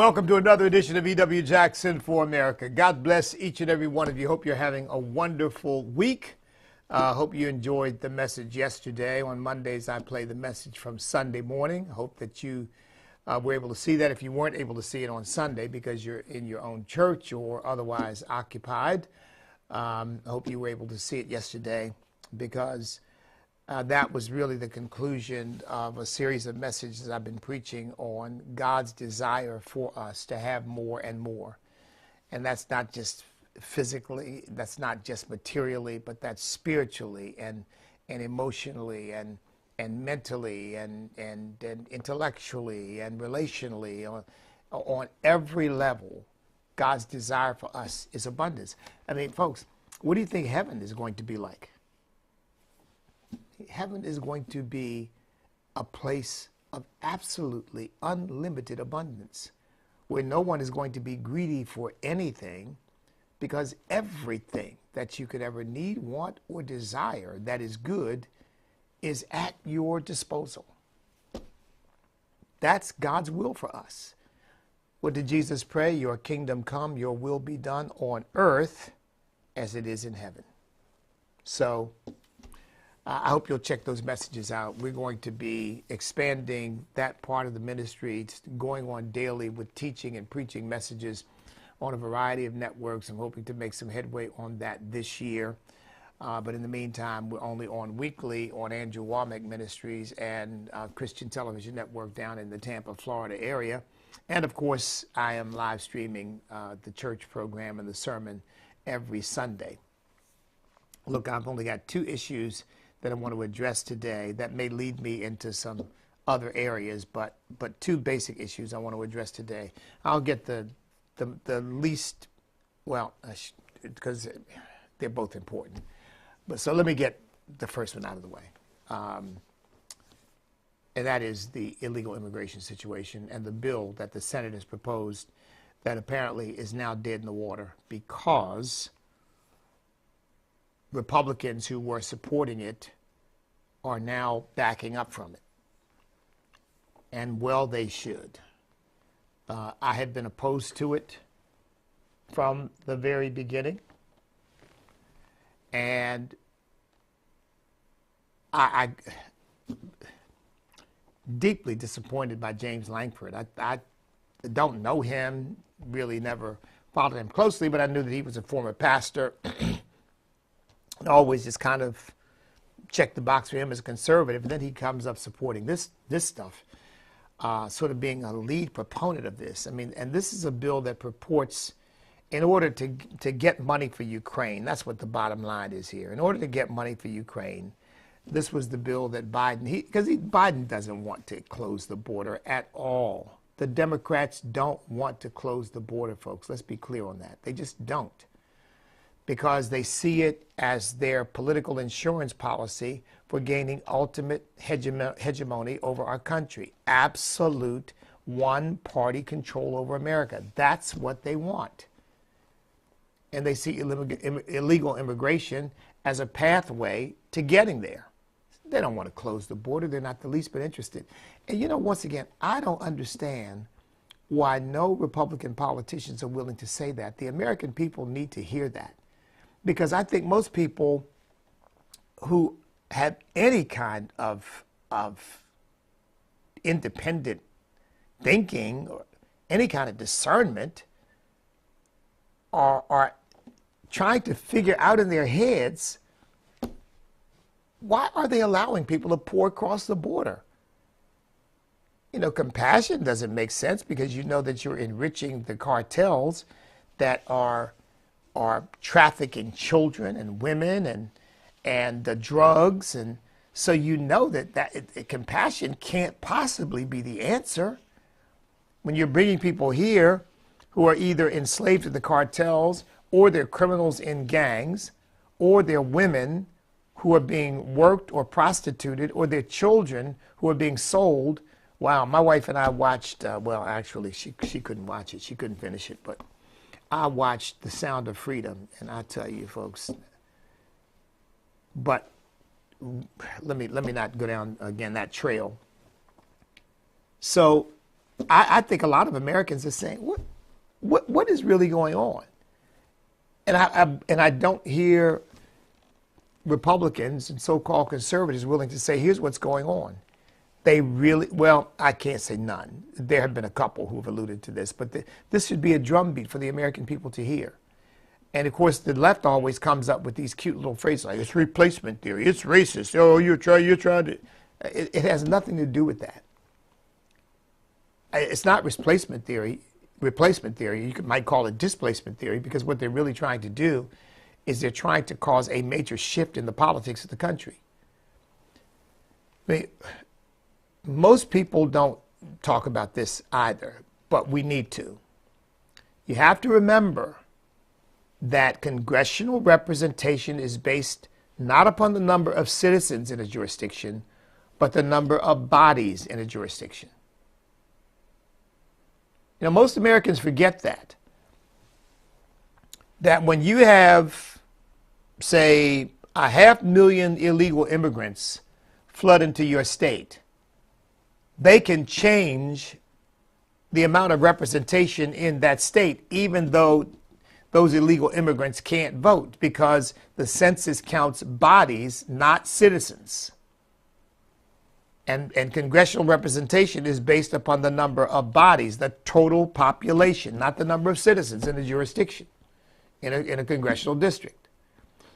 Welcome to another edition of E.W. Jackson for America. God bless each and every one of you. Hope you're having a wonderful week. Hope you enjoyed the message yesterday. On Mondays, I play the message from Sunday morning. Hope that you were able to see that if you weren't able to see it on Sunday because you're in your own church or otherwise occupied. Hope you were able to see it yesterday because that was really the conclusion of a series of messages I've been preaching on God's desire for us to have more and more. And that's not just physically, that's not just materially, but that's spiritually and emotionally and mentally and intellectually and relationally. On every level, God's desire for us is abundance. I mean, folks, what do you think heaven is going to be like? Heaven is going to be a place of absolutely unlimited abundance, where no one is going to be greedy for anything, because everything that you could ever need, want, or desire that is good is at your disposal. That's God's will for us. What did Jesus pray? Your kingdom come, your will be done on earth as it is in heaven. So I hope you'll check those messages out. We're going to be expanding that part of the ministry. It's going on daily with teaching and preaching messages on a variety of networks. I'm hoping to make some headway on that this year. But in the meantime, we're only on weekly on Andrew Womack Ministries and Christian Television Network down in the Tampa, Florida area. And of course, I am live streaming the church program and the sermon every Sunday. Look, I've only got two issues that I want to address today that may lead me into some other areas, but two basic issues I want to address today. I'll get the least, well, because they're both important. But so let me get the first one out of the way. And that is the illegal immigration situation and the bill that the Senate has proposed that apparently is now dead in the water because Republicans who were supporting it are now backing up from it. And well, they should. I had been opposed to it from the very beginning. And I deeply disappointed by James Lankford. I don't know him, really never followed him closely, but I knew that he was a former pastor. Always just kind of checked the box for him as a conservative, and then he comes up supporting this stuff, sort of being a lead proponent of this. I mean, and this is a bill that purports, in order to get money for Ukraine, that's what the bottom line is here. In order to get money for Ukraine, this was the bill that Biden doesn't want to close the border at all. The Democrats don't want to close the border, folks. Let's be clear on that. They just don't, because they see it as their political insurance policy for gaining ultimate hegemony over our country. Absolute one-party control over America. That's what they want. And they see illegal immigration as a pathway to getting there. They don't want to close the border. They're not the least bit interested. And you know, once again, I don't understand why no Republican politicians are willing to say that. The American people need to hear that. Because I think most people who have any kind of independent thinking or any kind of discernment are trying to figure out in their heads, why are they allowing people to pour across the border? You know, compassion doesn't make sense because you know that you're enriching the cartels that are trafficking children and women and the drugs, and so you know that compassion can't possibly be the answer when you're bringing people here who are either enslaved to the cartels, or they're criminals in gangs, or they're women who are being worked or prostituted, or they're children who are being sold. Wow, my wife and I watched, well, actually, she couldn't watch it. She couldn't finish it, but I watched The Sound of Freedom, and I tell you, folks, but let me not go down again that trail. So I think a lot of Americans are saying, what is really going on? And I don't hear Republicans and so-called conservatives willing to say, here's what's going on. They really, well, I can't say none. There have been a couple who have alluded to this, but this should be a drumbeat for the American people to hear. And of course, the left always comes up with these cute little phrases like, it's replacement theory, it's racist, oh, you're trying to. It has nothing to do with that. It's not replacement theory. You might call it displacement theory, because what they're really trying to do is they're trying to cause a major shift in the politics of the country. I mean, most people don't talk about this either, but we need to. You have to remember that congressional representation is based not upon the number of citizens in a jurisdiction, but the number of bodies in a jurisdiction. You know, most Americans forget that when you have, say, 500,000 illegal immigrants flood into your state, they can change the amount of representation in that state, even though those illegal immigrants can't vote, because the census counts bodies, not citizens. And congressional representation is based upon the number of bodies, the total population, not the number of citizens in a jurisdiction, in a congressional district.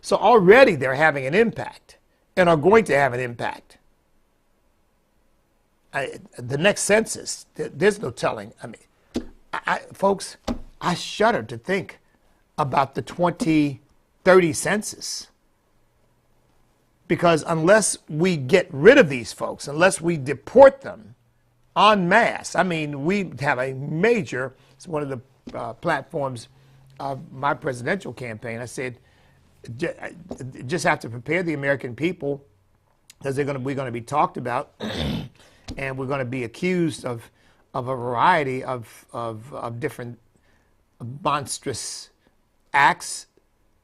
So already they're having an impact and are going to have an impact. The next census, there's no telling. I mean, folks, I shudder to think about the 2030 census. Because unless we get rid of these folks, unless we deport them en masse, I mean, we have a major, it's one of the platforms of my presidential campaign. I said, just have to prepare the American people, because we're going to be talked about and we're going to be accused of a variety of different monstrous acts,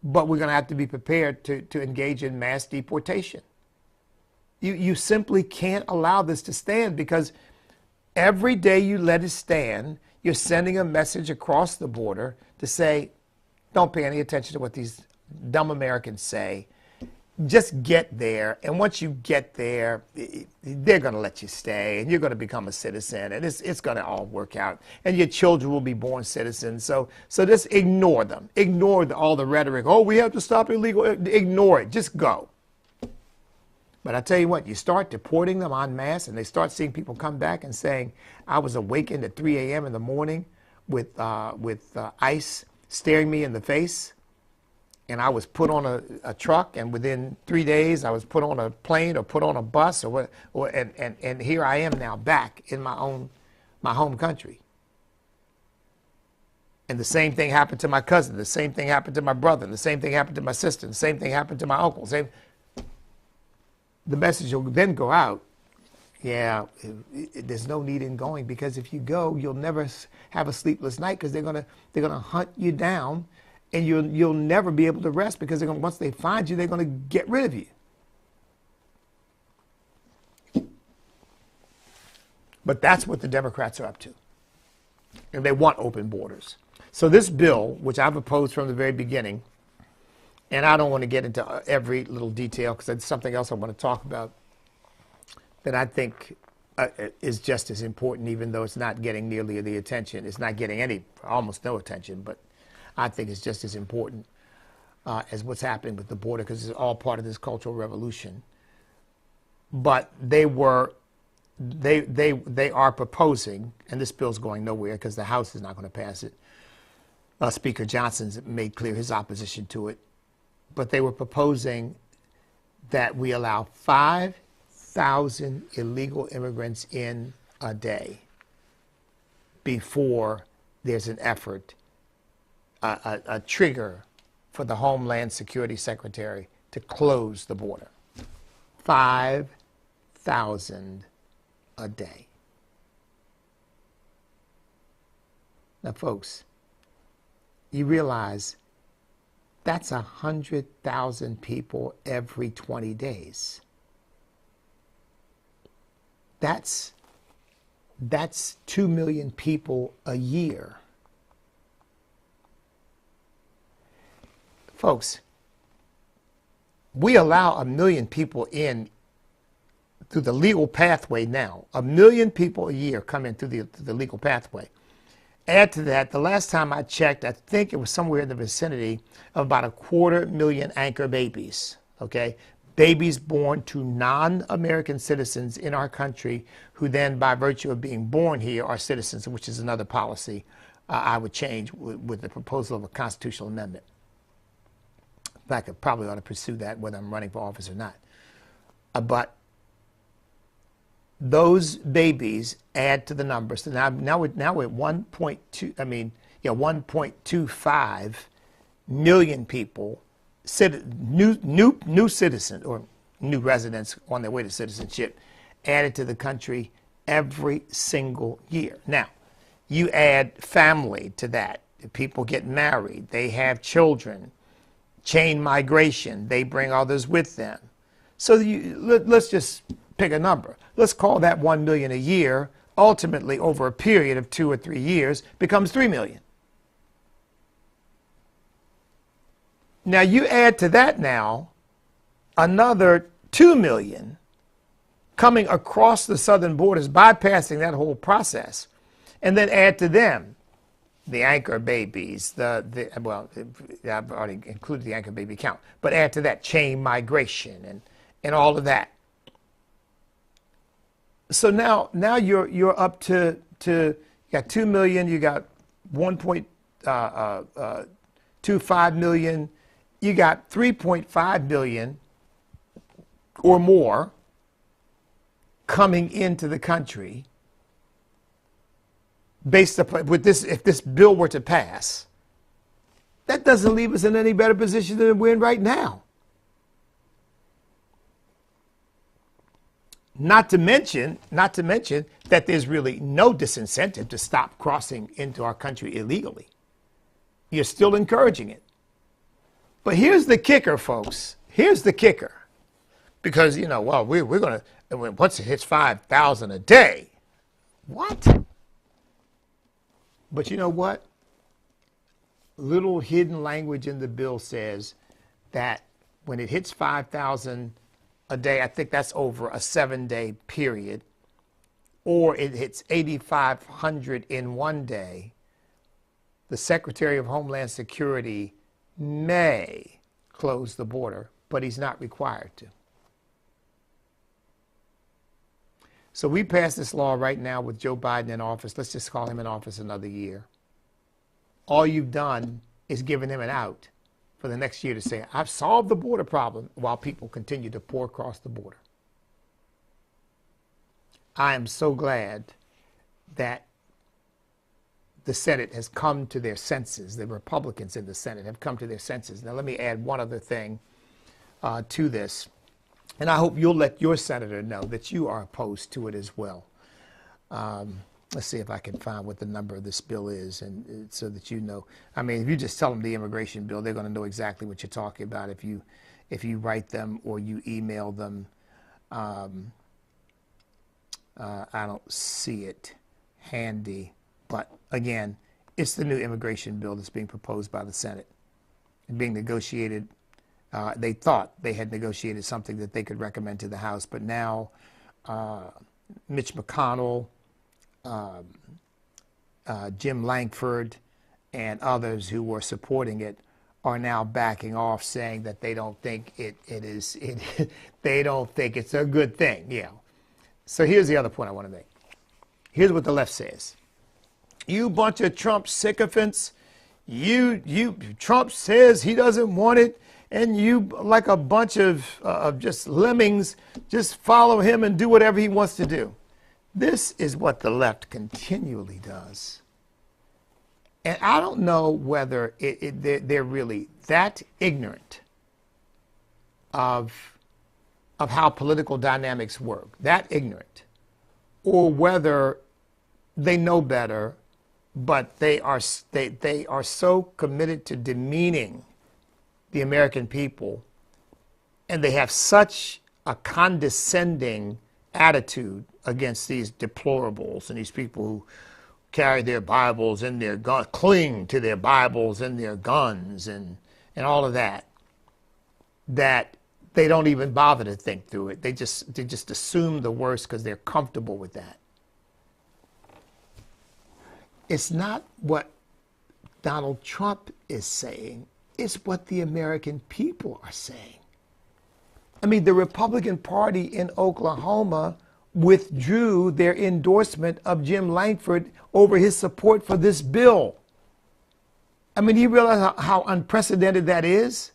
but we're going to have to be prepared to engage in mass deportation. You simply can't allow this to stand, because every day you let it stand, you're sending a message across the border to say, don't pay any attention to what these dumb Americans say. Just get there, and once you get there, they're going to let you stay, and you're going to become a citizen, and it's going to all work out, and your children will be born citizens. So just ignore them. Ignore all the rhetoric. Oh, we have to stop illegal. Ignore it. Just go. But I tell you what, you start deporting them en masse, and they start seeing people come back and saying, I was awakened at 3 a.m. in the morning with ICE staring me in the face. And I was put on a truck, and within 3 days I was put on a plane or put on a bus, and here I am now back in my home country. And the same thing happened to my cousin, the same thing happened to my brother, the same thing happened to my sister, the same thing happened to my uncle. The message will then go out, yeah, there's no need in going, because if you go, you'll never have a sleepless night, because they're gonna hunt you down. And you'll never be able to rest, because once they find you, they're going to get rid of you. But that's what the Democrats are up to. And they want open borders. So this bill, which I've opposed from the very beginning, and I don't want to get into every little detail, because that's something else I want to talk about, that I think is just as important, even though it's not getting nearly the attention. It's not getting almost no attention, but I think it's just as important as what's happening with the border, because it's all part of this cultural revolution. But they are proposing, and this bill's going nowhere because the House is not going to pass it. Speaker Johnson's made clear his opposition to it. But they were proposing that we allow 5,000 illegal immigrants in a day before there's an effort, a trigger for the Homeland Security Secretary to close the border. 5,000 a day. Now, folks, you realize that's 100,000 people every 20 days. That's That's 2 million people a year. Folks, we allow 1 million people in through the legal pathway now. 1 million people a year come in through the legal pathway. Add to that, the last time I checked, I think it was somewhere in the vicinity of about 250,000 anchor babies, okay? Babies born to non-American citizens in our country who then, by virtue of being born here, are citizens, which is another policy I would change with the proposal of a constitutional amendment. In fact, I probably ought to pursue that whether I'm running for office or not. But those babies add to the numbers. So now we're at 1.25 million people, new citizens or new residents on their way to citizenship, added to the country every single year. Now, you add family to that. People get married, they have children, chain migration, they bring others with them. So let's just pick a number. Let's call that 1 million a year. Ultimately, over a period of 2 or 3 years, becomes 3 million. Now you add to that now another 2 million coming across the southern borders, bypassing that whole process, and then add to them the anchor babies, well, I've already included the anchor baby count, but add to that chain migration and all of that. So now you're up to you got 2 million, you got 1.25 million, you got 3.5 million or more coming into the country based upon with this. If this bill were to pass, that doesn't leave us in any better position than we're in right now. Not to mention that there's really no disincentive to stop crossing into our country illegally. You're still encouraging it. But here's the kicker, folks. Here's the kicker. Because, well, we're going to, once it hits 5,000 a day, what? But you know what? Little hidden language in the bill says that when it hits 5,000 a day, I think that's over a 7-day period, or it hits 8,500 in one day, the Secretary of Homeland Security may close the border, but he's not required to. So we passed this law right now with Joe Biden in office. Let's just call him in office another year. All you've done is given him an out for the next year to say, I've solved the border problem, while people continue to pour across the border. I am so glad that the Senate has come to their senses. The Republicans in the Senate have come to their senses. Now, let me add one other thing to this. And I hope you'll let your senator know that you are opposed to it as well. Let's see if I can find what the number of this bill is, and so that you know. I mean, if you just tell them the immigration bill, they're going to know exactly what you're talking about if you write them or you email them. I don't see it handy, but again, it's the new immigration bill that's being proposed by the Senate and being negotiated. They thought they had negotiated something that they could recommend to the House, but now Mitch McConnell, Jim Lankford, and others who were supporting it are now backing off, saying that they don't think they don't think it's a good thing. Yeah. So here's the other point I want to make. Here's what the left says. You bunch of Trump sycophants, Trump says he doesn't want it, and you, like a bunch of just lemmings, just follow him and do whatever he wants to do. This is what the left continually does. And I don't know whether they're really that ignorant of how political dynamics work, that ignorant, or whether they know better, but they are so committed to demeaning the American people, and they have such a condescending attitude against these deplorables and these people who carry their Bibles in their guns, cling to their Bibles and their guns and all of that, that they don't even bother to think through it. They just assume the worst because they're comfortable with that. It's not what Donald Trump is saying, it's what the American people are saying. I mean, the Republican Party in Oklahoma withdrew their endorsement of Jim Lankford over his support for this bill. I mean, you realize how unprecedented that is?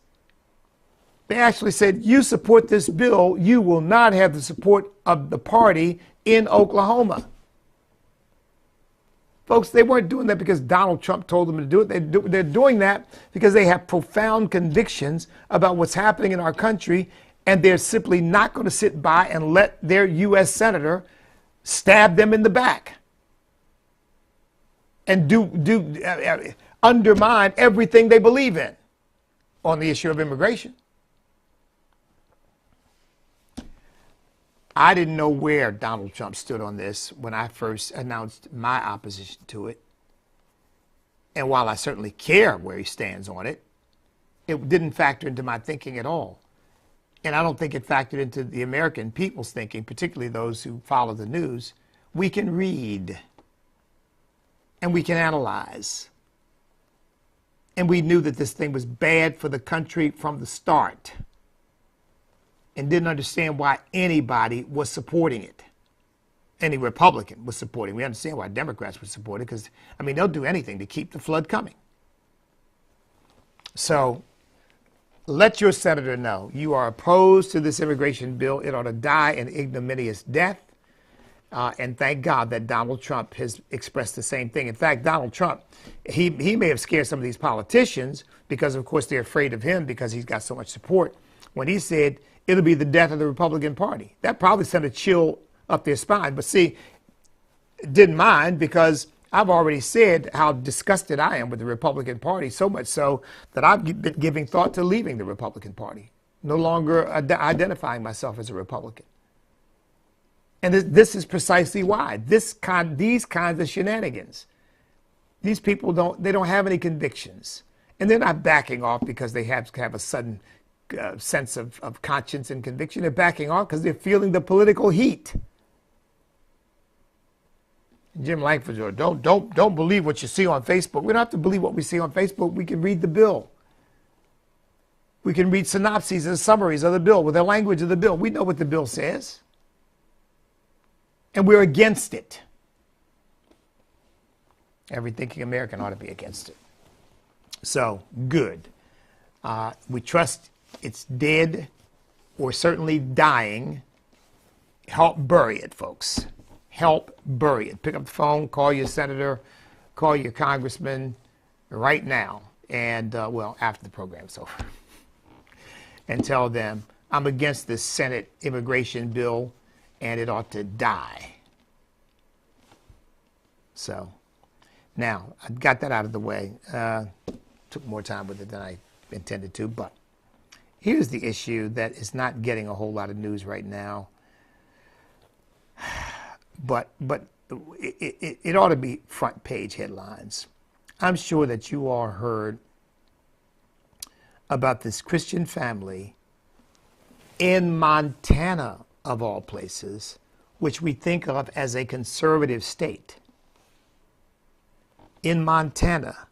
They actually said, you support this bill, you will not have the support of the party in Oklahoma. Folks, they weren't doing that because Donald Trump told them to do it. They're doing that because they have profound convictions about what's happening in our country, and they're simply not going to sit by and let their U.S. senator stab them in the back and undermine everything they believe in on the issue of immigration. I didn't know where Donald Trump stood on this when I first announced my opposition to it. And while I certainly care where he stands on it, it didn't factor into my thinking at all. And I don't think it factored into the American people's thinking, particularly those who follow the news. We can read and we can analyze. And we knew that this thing was bad for the country from the start, and didn't understand why anybody was supporting it. Any Republican was supporting it. We understand why Democrats would support it because, I mean, they'll do anything to keep the flood coming. So let your senator know you are opposed to this immigration bill. It ought to die an ignominious death. And thank God that Donald Trump has expressed the same thing. In fact, Donald Trump, he may have scared some of these politicians because, of course, they're afraid of him because he's got so much support. When he said it'll be the death of the Republican Party, that probably sent a chill up their spine. But see, didn't mind because I've already said how disgusted I am with the Republican Party, so much so that I've been giving thought to leaving the Republican Party, no longer identifying myself as a Republican. And this is precisely why. These kinds of shenanigans. These people don't have any convictions. And they're not backing off because they have a sudden sense of conscience and conviction. They're backing off because they're feeling the political heat. Jim Lankford, don't believe what you see on Facebook. We don't have to believe what we see on Facebook. We can read the bill. We can read synopses and summaries of the bill with the language of the bill. We know what the bill says. And we're against it. Every thinking American ought to be against it. So, good. We trust it's dead or certainly dying. Help bury it, folks. Help bury it. Pick up the phone, call your senator, call your congressman right now, and, after the program's over, and tell them, I'm against this Senate immigration bill, and it ought to die. So, now, I got that out of the way. Took more time with it than I intended to, but here's the issue that is not getting a whole lot of news right now. But it ought to be front page headlines. I'm sure that you all heard about this Christian family in Montana, of all places, which we think of as a conservative state. In Montana,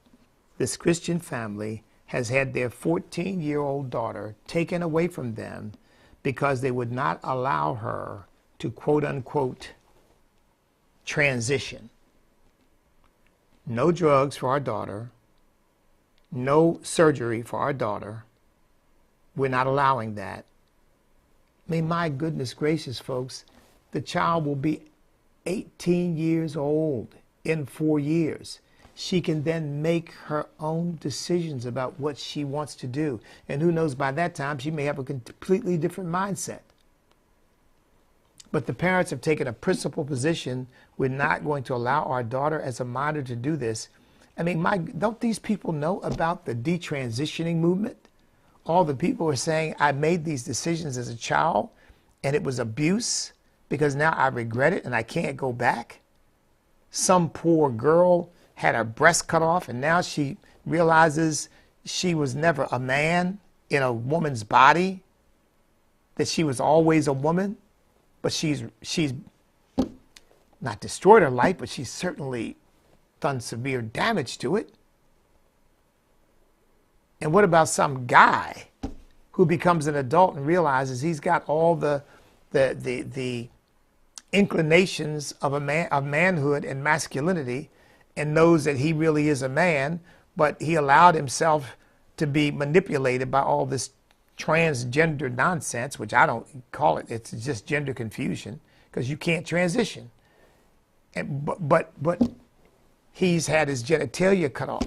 this Christian family has had their 14-year-old daughter taken away from them because they would not allow her to, quote unquote, transition. No drugs for our daughter, no surgery for our daughter. We're not allowing that. I mean, my goodness gracious, folks, the child will be 18 years old in 4 years. She can then make her own decisions about what she wants to do. And who knows, by that time, she may have a completely different mindset. But the parents have taken a principled position. We're not going to allow our daughter as a minor to do this. I mean, don't these people know about the detransitioning movement? All the people are saying, I made these decisions as a child, and it was abuse, because now I regret it and I can't go back. Some poor girl had her breast cut off and now she realizes she was never a man in a woman's body, that she was always a woman, but she's not destroyed her life, but she's certainly done severe damage to it. And what about some guy who becomes an adult and realizes he's got all the inclinations of of manhood and masculinity, and knows that he really is a man, but he allowed himself to be manipulated by all this transgender nonsense, which I don't call it. It's just gender confusion, because you can't transition. And, but he's had his genitalia cut off.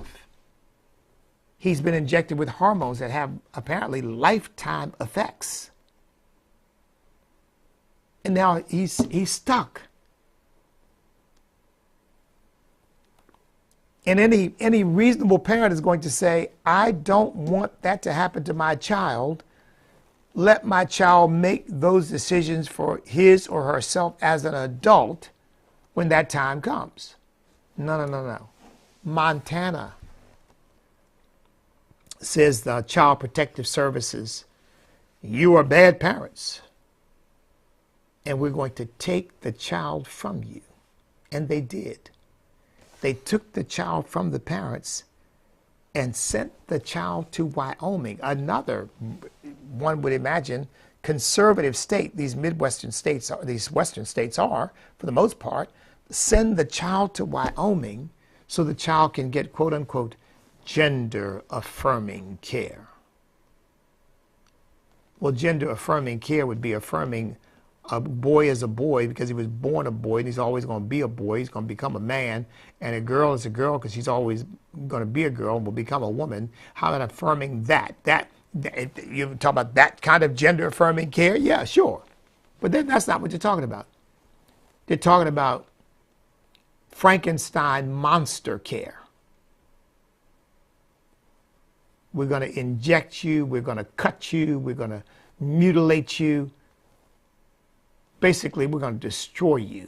He's been injected with hormones that have apparently lifetime effects. And now he's stuck. And any reasonable parent is going to say, I don't want that to happen to my child. Let my child make those decisions for his or herself as an adult when that time comes. No. Montana says the Child Protective Services, you are bad parents, and we're going to take the child from you. And they did. They took the child from the parents and sent the child to Wyoming, another, one would imagine, conservative state. These Midwestern states, these Western states are, for the most part. Send the child to Wyoming so the child can get, quote unquote, gender affirming care. Well, gender affirming care would be affirming a boy as a boy because he was born a boy and he's always going to be a boy. He's going to become a man. And a girl is a girl because she's always going to be a girl and will become a woman. How about affirming that? You talk about that kind of gender affirming care? Yeah, sure. But then that's not what you're talking about. They're talking about Frankenstein monster care. We're going to inject you. We're going to cut you. We're going to mutilate you. Basically, we're going to destroy you.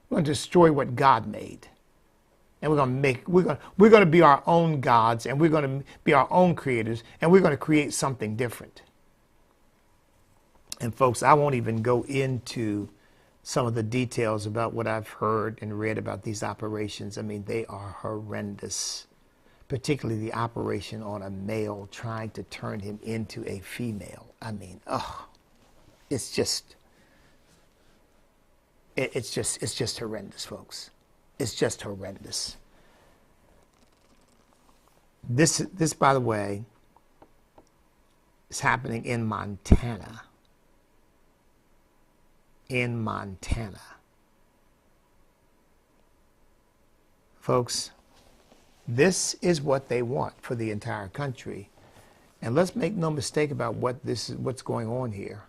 We're going to destroy what God made. And we're going to be our own gods, and we're going to be our own creators, and we're going to create something different. And folks, I won't even go into some of the details about what I've heard and read about these operations. I mean, they are horrendous, particularly the operation on a male trying to turn him into a female. I mean, it's just horrendous, folks. It's just horrendous. This, by the way, is happening in Montana. In Montana. Folks, this is what they want for the entire country. And let's make no mistake about what's going on here.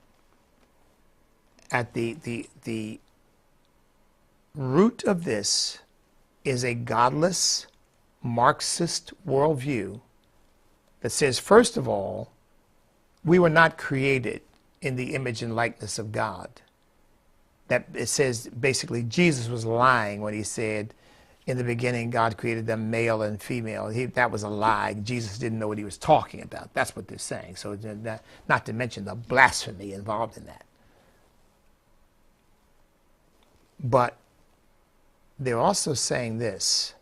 At the root of this is a godless Marxist worldview that says, first of all, we were not created in the image and likeness of God. That it says basically Jesus was lying when he said, in the beginning God created them male and female. That was a lie. Jesus didn't know what he was talking about. That's what they're saying. So not to mention the blasphemy involved in that. But they're also saying this: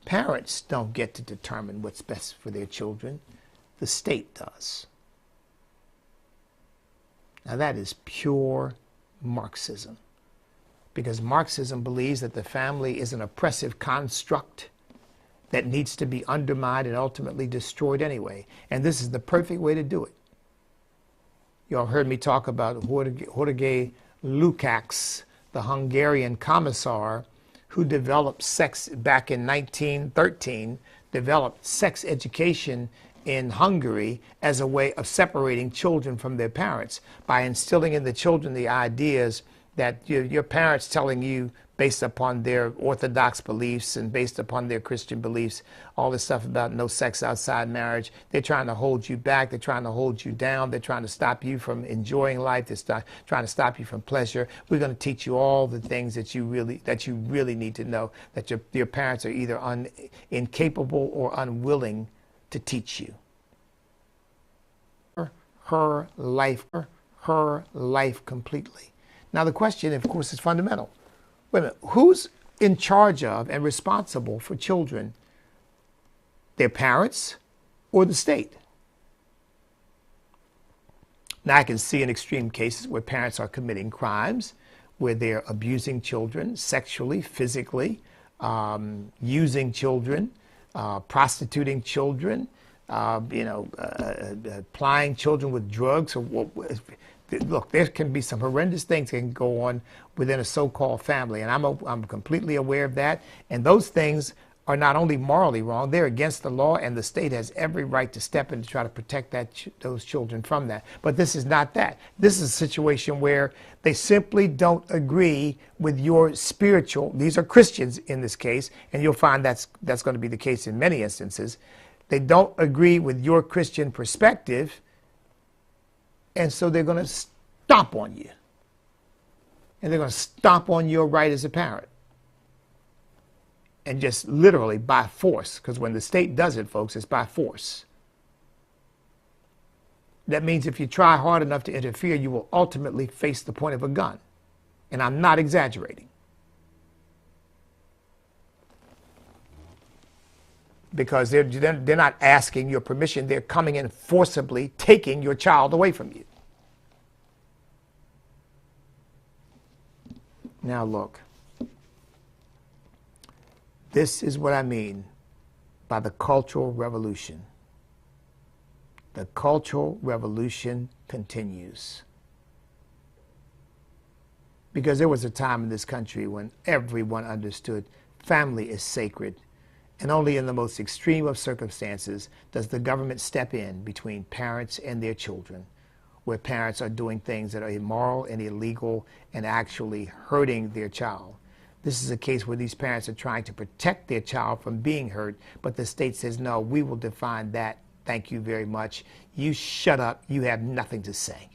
parents don't get to determine what's best for their children. The state does. Now that is pure Marxism, because Marxism believes that the family is an oppressive construct that needs to be undermined and ultimately destroyed anyway. And this is the perfect way to do it. You all heard me talk about Jorge Lukács, the Hungarian commissar who developed sex back in 1913, developed sex education in Hungary as a way of separating children from their parents by instilling in the children the ideas that your parents telling you based upon their orthodox beliefs and based upon their Christian beliefs, all this stuff about no sex outside marriage, they're trying to hold you back, they're trying to hold you down, they're trying to stop you from enjoying life, they're trying to stop you from pleasure. We're going to teach you all the things that you really need to know, that your parents are either incapable or unwilling to teach you. Her life completely. Now the question, of course, is fundamental. Wait a minute, who's in charge of and responsible for children? Their parents or the state? Now I can see in extreme cases where parents are committing crimes, where they're abusing children sexually, physically, using children, prostituting children, applying children with drugs. Look, there can be some horrendous things that can go on within a so-called family, and I'm completely aware of that. And those things are not only morally wrong, they're against the law, and the state has every right to step in to try to protect those children from that. But this is not that. This is a situation where they simply don't agree with your spiritual. These are Christians in this case, and you'll find that's going to be the case in many instances. They don't agree with your Christian perspective, and so they're going to stomp on you. And they're going to stomp on your right as a parent. And just literally by force, because when the state does it, folks, it's by force. That means if you try hard enough to interfere, you will ultimately face the point of a gun. And I'm not exaggerating. Because they're not asking your permission, they're coming in forcibly taking your child away from you. Now look, this is what I mean by the Cultural Revolution. The Cultural Revolution continues. Because there was a time in this country when everyone understood family is sacred. And only in the most extreme of circumstances does the government step in between parents and their children, where parents are doing things that are immoral and illegal and actually hurting their child. This is a case where these parents are trying to protect their child from being hurt, but the state says, no, we will define that. Thank you very much. You shut up. You have nothing to say.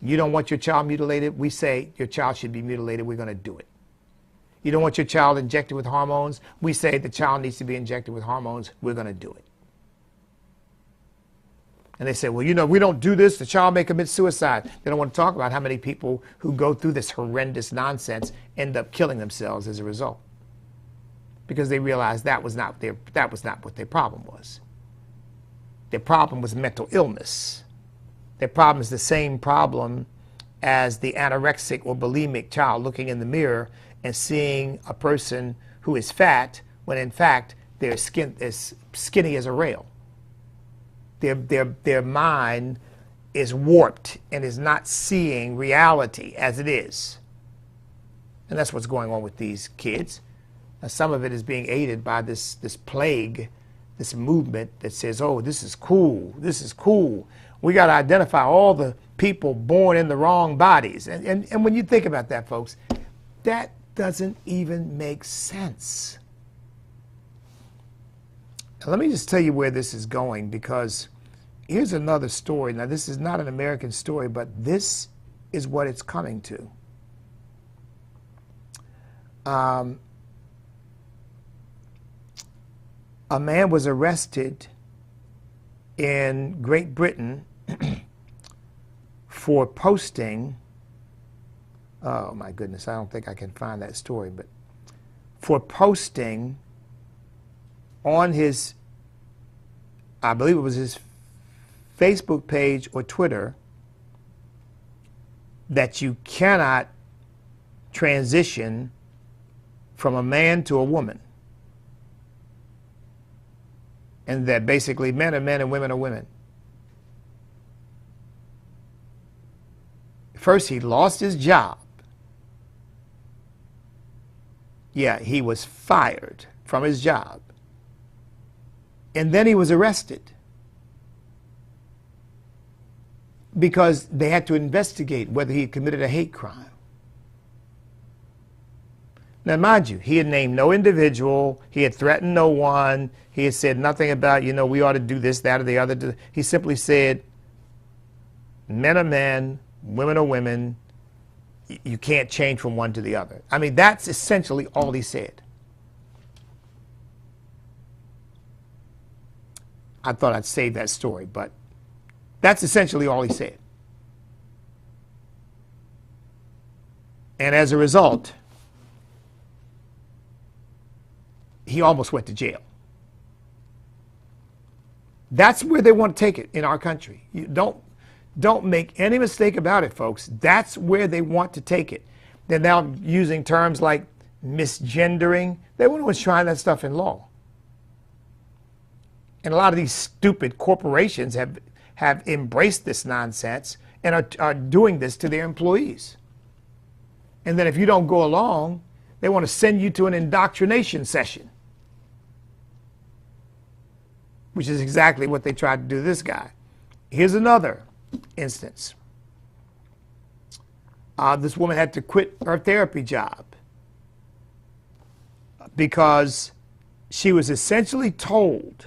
You don't want your child mutilated? We say your child should be mutilated. We're going to do it. You don't want your child injected with hormones? We say the child needs to be injected with hormones. We're going to do it. And they say, well, we don't do this. The child may commit suicide. They don't want to talk about how many people who go through this horrendous nonsense end up killing themselves as a result. Because they realize that was not what their problem was. Their problem was mental illness. Their problem is the same problem as the anorexic or bulimic child looking in the mirror and seeing a person who is fat when in fact they're as skinny as a rail. Their mind is warped and is not seeing reality as it is. And that's what's going on with these kids. Now, some of it is being aided by this plague, this movement that says, oh, this is cool, this is cool. We got to identify all the people born in the wrong bodies. And when you think about that, folks, that doesn't even make sense. Now, let me just tell you where this is going, because here's another story. Now, this is not an American story, but this is what it's coming to. A man was arrested in Great Britain for posting, oh my goodness, I don't think I can find that story, but for posting on his, I believe it was his Facebook page or Twitter, that you cannot transition from a man to a woman. And that basically men are men and women are women. First, he lost his job. Yeah, he was fired from his job. And then he was arrested. because they had to investigate whether he had committed a hate crime. Now, mind you, he had named no individual. He had threatened no one. He had said nothing about, we ought to do this, that, or the other. He simply said, men are men, women are women. You can't change from one to the other. I mean, that's essentially all he said. I thought I'd save that story, but that's essentially all he said. And as a result, he almost went to jail. That's where they want to take it in our country. You don't make any mistake about it, folks. That's where they want to take it. They're now using terms like misgendering. They want to enshrine that stuff in law. And a lot of these stupid corporations have embraced this nonsense and are doing this to their employees. And then if you don't go along, they want to send you to an indoctrination session, which is exactly what they tried to do to this guy. Here's another instance. This woman had to quit her therapy job because she was essentially told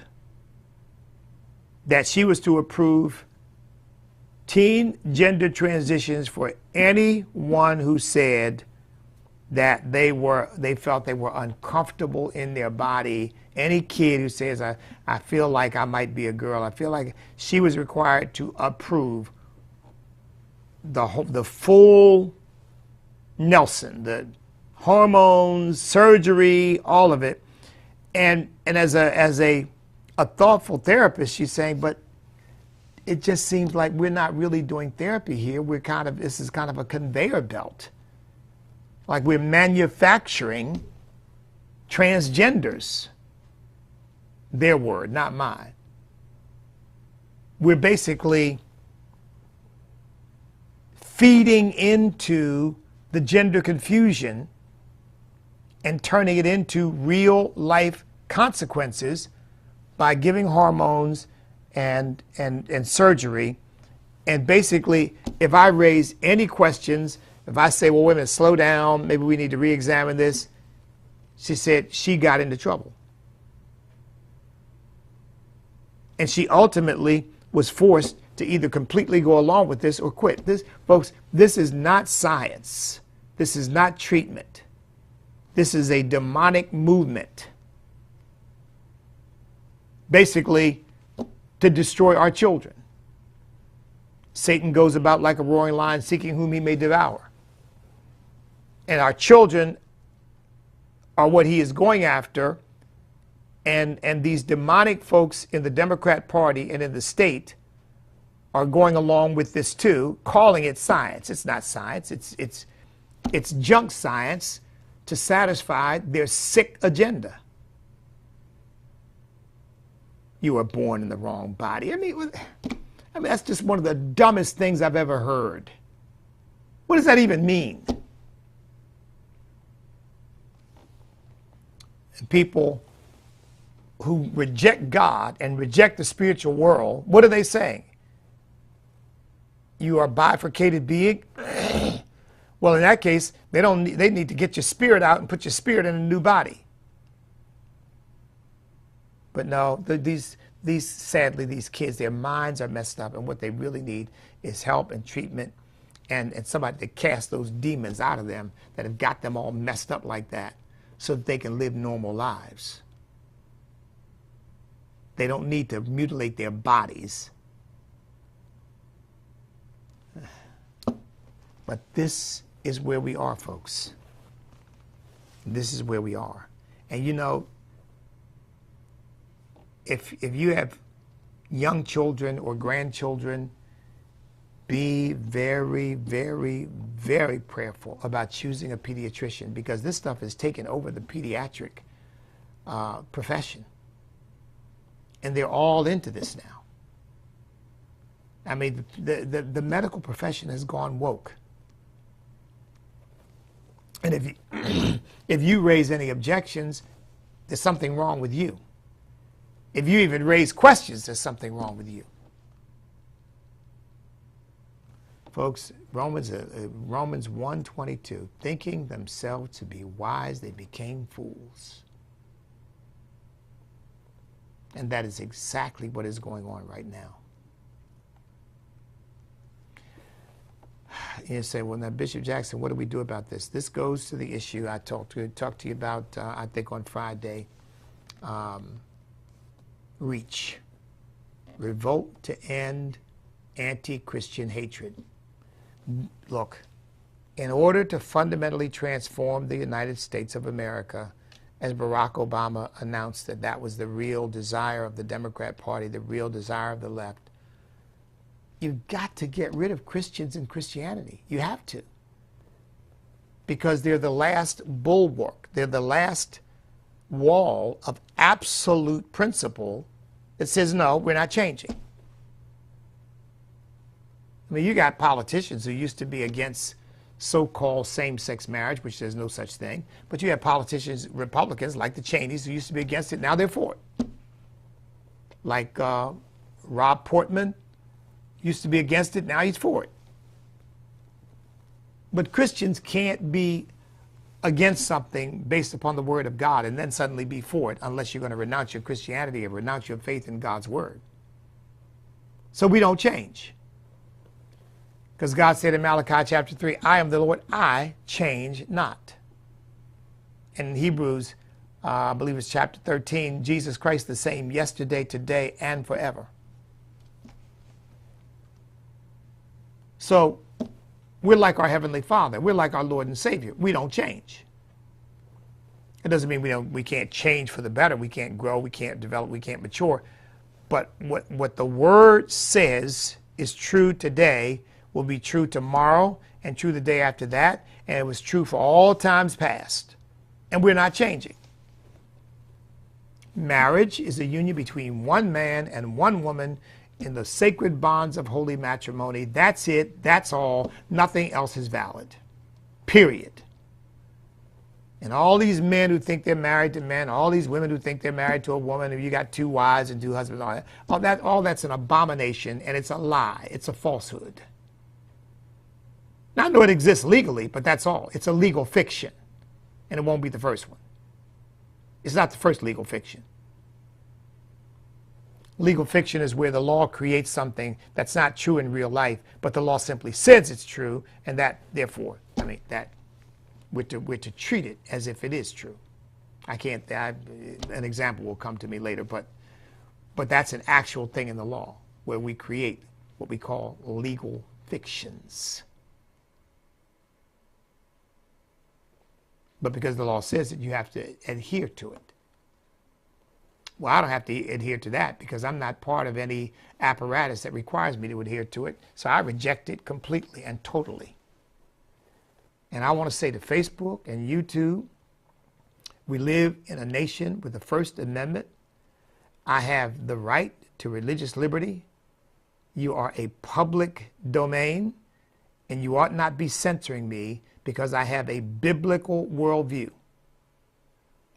that she was to approve teen gender transitions for anyone who said that they felt they were uncomfortable in their body. Any kid who says, I feel like I might be a girl, I feel like she was required to approve the full Nelson, the hormones, surgery, all of it. And as a thoughtful therapist, she's saying, but it just seems like we're not really doing therapy here. This is kind of a conveyor belt. Like we're manufacturing transgenders. Their word, not mine. We're basically feeding into the gender confusion and turning it into real life consequences by giving hormones and surgery. And basically, if I raise any questions, if I say, well, wait a minute, slow down, maybe we need to re-examine this, she said she got into trouble. And she ultimately was forced to either completely go along with this or quit. Folks, this is not science. This is not treatment. This is a demonic movement. Basically, to destroy our children. Satan goes about like a roaring lion, seeking whom he may devour. And our children are what he is going after. And these demonic folks in the Democrat Party and in the state are going along with this too, calling it science. It's not science. It's junk science to satisfy their sick agenda. You were born in the wrong body. I mean, that's just one of the dumbest things I've ever heard. What does that even mean? And people who reject God and reject the spiritual world, what are they saying? You are a bifurcated being? Well, in that case, they need to get your spirit out and put your spirit in a new body. But no, sadly, these kids, their minds are messed up, and what they really need is help and treatment and somebody to cast those demons out of them that have got them all messed up like that so that they can live normal lives. They don't need to mutilate their bodies. But this is where we are, folks. This is where we are. And if you have young children or grandchildren, be very, very, very prayerful about choosing a pediatrician, because this stuff has taken over the pediatric profession. And they're all into this now. I mean, the medical profession has gone woke. And if you raise any objections, there's something wrong with you. If you even raise questions, there's something wrong with you. Folks, Romans 1:22, thinking themselves to be wise, they became fools. And that is exactly what is going on right now. You say, well, now, Bishop Jackson, what do we do about this? This goes to the issue I talked to you about, I think, on Friday. Reach. Revolt to end anti-Christian hatred. Look, in order to fundamentally transform the United States of America, as Barack Obama announced that was the real desire of the Democrat Party, the real desire of the left, you've got to get rid of Christians and Christianity. You have to. Because they're the last bulwark. They're the last wall of absolute principle that says, no, we're not changing. I mean, you got politicians who used to be against so-called same-sex marriage, which there's no such thing. But you have politicians, Republicans, like the Cheneys, who used to be against it. Now they're for it. Like Rob Portman used to be against it. Now he's for it. But Christians can't be against something based upon the word of God and then suddenly be for it unless you're going to renounce your Christianity and renounce your faith in God's word. So we don't change. Because God said in Malachi chapter 3, I am the Lord, I change not. And in Hebrews, I believe it's chapter 13, Jesus Christ the same yesterday, today, and forever. So we're like our Heavenly Father. We're like our Lord and Savior. We don't change. It doesn't mean we can't change for the better. We can't grow. We can't develop. We can't mature. But what the Word says is true today will be true tomorrow and true the day after that. And it was true for all times past. And we're not changing. Marriage is a union between one man and one woman in the sacred bonds of holy matrimony. That's it. That's all. Nothing else is valid. Period. And all these men who think they're married to men, all these women who think they're married to a woman, and you got two wives and two husbands, all that's an abomination, and it's a lie. It's a falsehood. Now, I know it exists legally, but that's all. It's a legal fiction, and it won't be the first one. It's not the first legal fiction. Legal fiction is where the law creates something that's not true in real life, but the law simply says it's true, and that, therefore, we're to treat it as if it is true. An example will come to me later, but that's an actual thing in the law, where we create what we call legal fictions. But because the law says it, you have to adhere to it. Well, I don't have to adhere to that because I'm not part of any apparatus that requires me to adhere to it. So I reject it completely and totally. And I want to say to Facebook and YouTube, we live in a nation with the First Amendment. I have the right to religious liberty. You are a public domain, and you ought not be censoring me because I have a biblical worldview.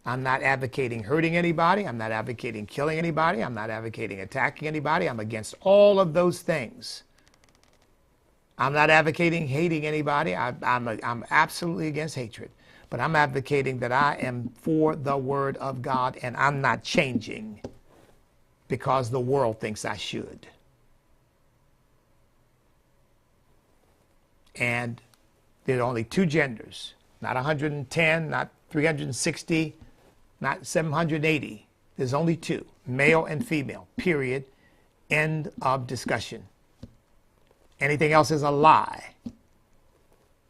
I'm not advocating hurting anybody. I'm not advocating killing anybody. I'm not advocating attacking anybody. I'm against all of those things. I'm not advocating hating anybody. I'm absolutely against hatred. But I'm advocating that I am for the Word of God, and I'm not changing because the world thinks I should. And there are only two genders, not 110, not 360, not 780. There's only two, male and female, period. End of discussion. Anything else is a lie.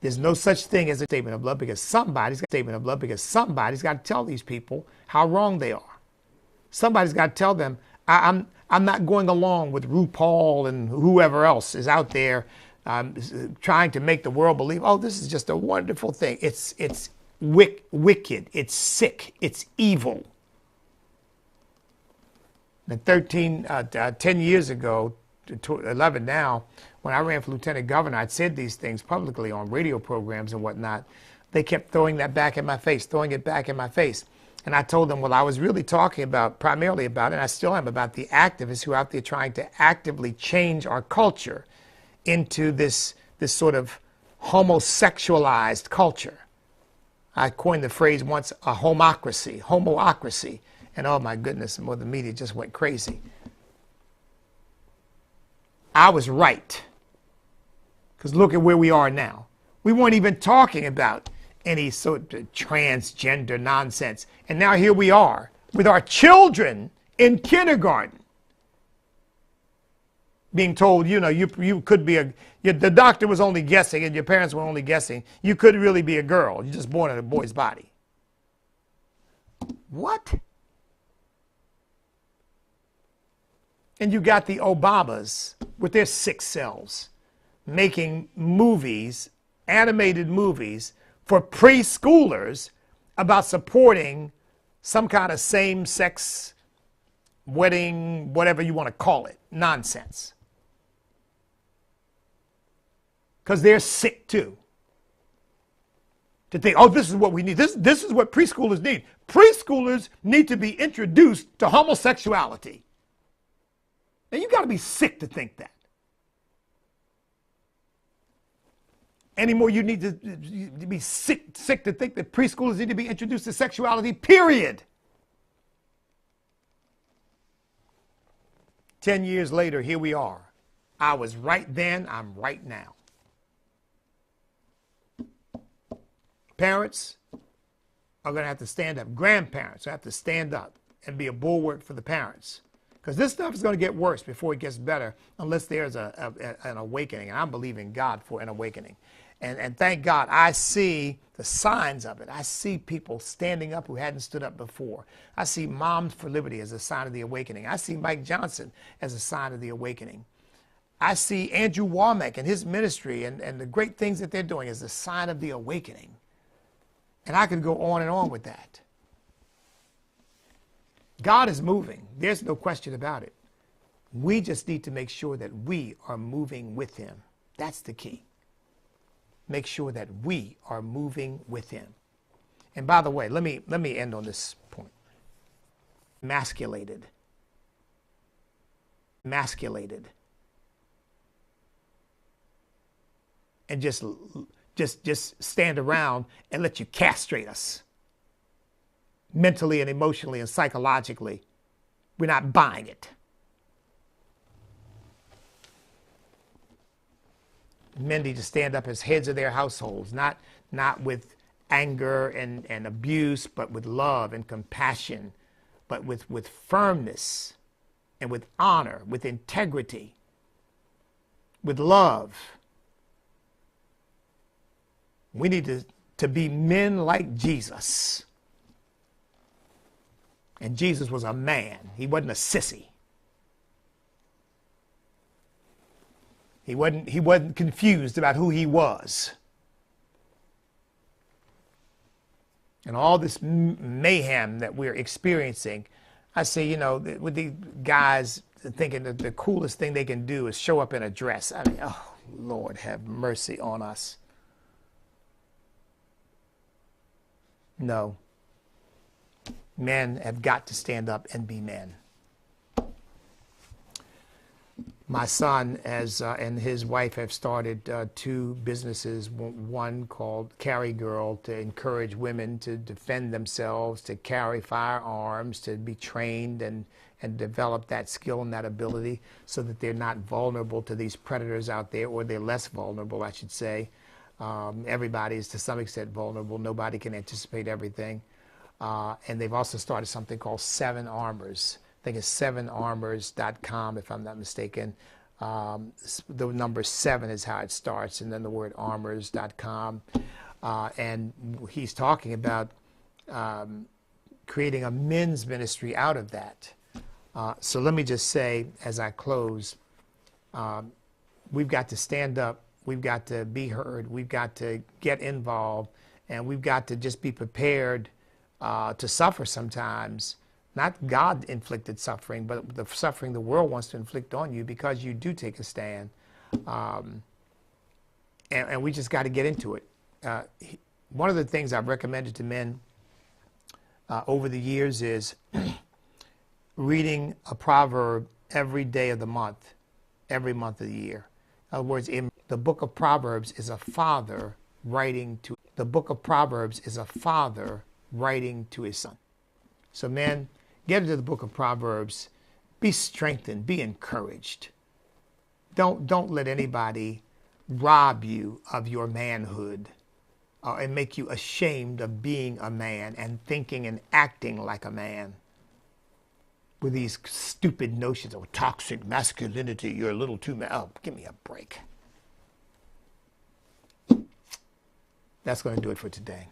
There's no such thing as a statement of love because somebody's got to tell these people how wrong they are. Somebody's got to tell them, I'm not going along with RuPaul and whoever else is out there trying to make the world believe, oh, this is just a wonderful thing. It's wicked, it's sick, it's evil. And 10 years ago, 11 now, when I ran for lieutenant governor, I'd said these things publicly on radio programs and whatnot. They kept throwing that back in my face, throwing it back in my face. And I told them, well, I was really talking primarily about, and I still am, about the activists who are out there trying to actively change our culture into this this sort of homosexualized culture. I coined the phrase once, a homoocracy. And oh my goodness, the media just went crazy. I was right. Because look at where we are now. We weren't even talking about any sort of transgender nonsense. And now here we are with our children in kindergarten being told, you could be the doctor was only guessing and your parents were only guessing. You could really be a girl. You're just born in a boy's body. What? And you got the Obamas with their sick selves making movies, animated movies for preschoolers about supporting some kind of same-sex wedding, whatever you want to call it, nonsense. Because they're sick too. To think, oh, this is what we need. This is what preschoolers need. Preschoolers need to be introduced to homosexuality. Now, you got to be sick to think that. Anymore, you need to be sick to think that preschoolers need to be introduced to sexuality, period. 10 years later, here we are. I was right then, I'm right now. Parents are going to have to stand up. Grandparents have to stand up and be a bulwark for the parents. Because this stuff is going to get worse before it gets better unless there's an awakening. And I believe in God for an awakening. And thank God I see the signs of it. I see people standing up who hadn't stood up before. I see Moms for Liberty as a sign of the awakening. I see Mike Johnson as a sign of the awakening. I see Andrew Womack and his ministry and the great things that they're doing as a sign of the awakening. And I could go on and on with that. God is moving. There's no question about it. We just need to make sure that we are moving with him. That's the key. Make sure that we are moving with him. And by the way, let me end on this point. Emasculated. And just stand around and let you castrate us. Mentally and emotionally and psychologically. We're not buying it. Men need to stand up as heads of their households, not with anger and abuse, but with love and compassion, but with firmness and with honor, with integrity, with love. We need to be men like Jesus. And Jesus was a man. He wasn't a sissy. He wasn't confused about who he was. And all this mayhem that we're experiencing, I say, with these guys thinking that the coolest thing they can do is show up in a dress. I mean, oh, Lord, have mercy on us. No. Men have got to stand up and be men. My son and his wife have started two businesses, one called Carry Girl, to encourage women to defend themselves, to carry firearms, to be trained and develop that skill and that ability so that they're not vulnerable to these predators out there, or they're less vulnerable, I should say. Everybody is to some extent vulnerable. Nobody can anticipate everything. And they've also started something called Seven Armors. I think it's sevenarmors.com, if I'm not mistaken. The number 7 is how it starts, and then the word armors.com. And he's talking about creating a men's ministry out of that. So let me just say, as I close, we've got to stand up. We've got to be heard. We've got to get involved. And we've got to just be prepared to suffer sometimes. Not God-inflicted suffering, but the suffering the world wants to inflict on you because you do take a stand. And we just got to get into it. One of the things I've recommended to men over the years is reading a proverb every day of the month, every month of the year. In other words, the book of Proverbs is a father the book of Proverbs is a father writing to his son. So man, get into the book of Proverbs, be strengthened, be encouraged. Don't let anybody rob you of your manhood and make you ashamed of being a man and thinking and acting like a man with these stupid notions of toxic masculinity. You're a little too man. Oh, give me a break. That's going to do it for today.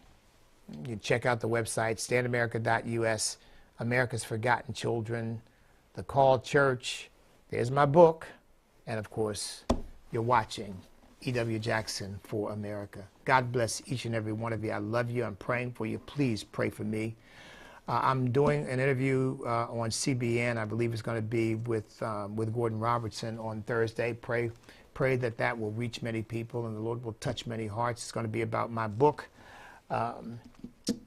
You can check out the website, standamerica.us, America's Forgotten Children, The Called Church. There's my book. And of course, you're watching E.W. Jackson for America. God bless each and every one of you. I love you. I'm praying for you. Please pray for me. I'm doing an interview on CBN. I believe it's going to be with Gordon Robertson on Thursday. Pray that will reach many people and the Lord will touch many hearts. It's going to be about my book,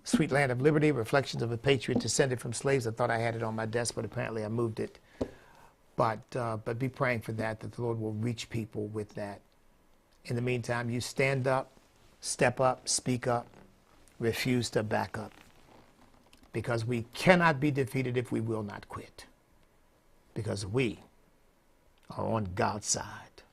Sweet Land of Liberty, Reflections of a Patriot Descended from Slaves. I thought I had it on my desk, but apparently I moved it. But be praying for that the Lord will reach people with that. In the meantime, you stand up, step up, speak up, refuse to back up. Because we cannot be defeated if we will not quit. Because we are on God's side.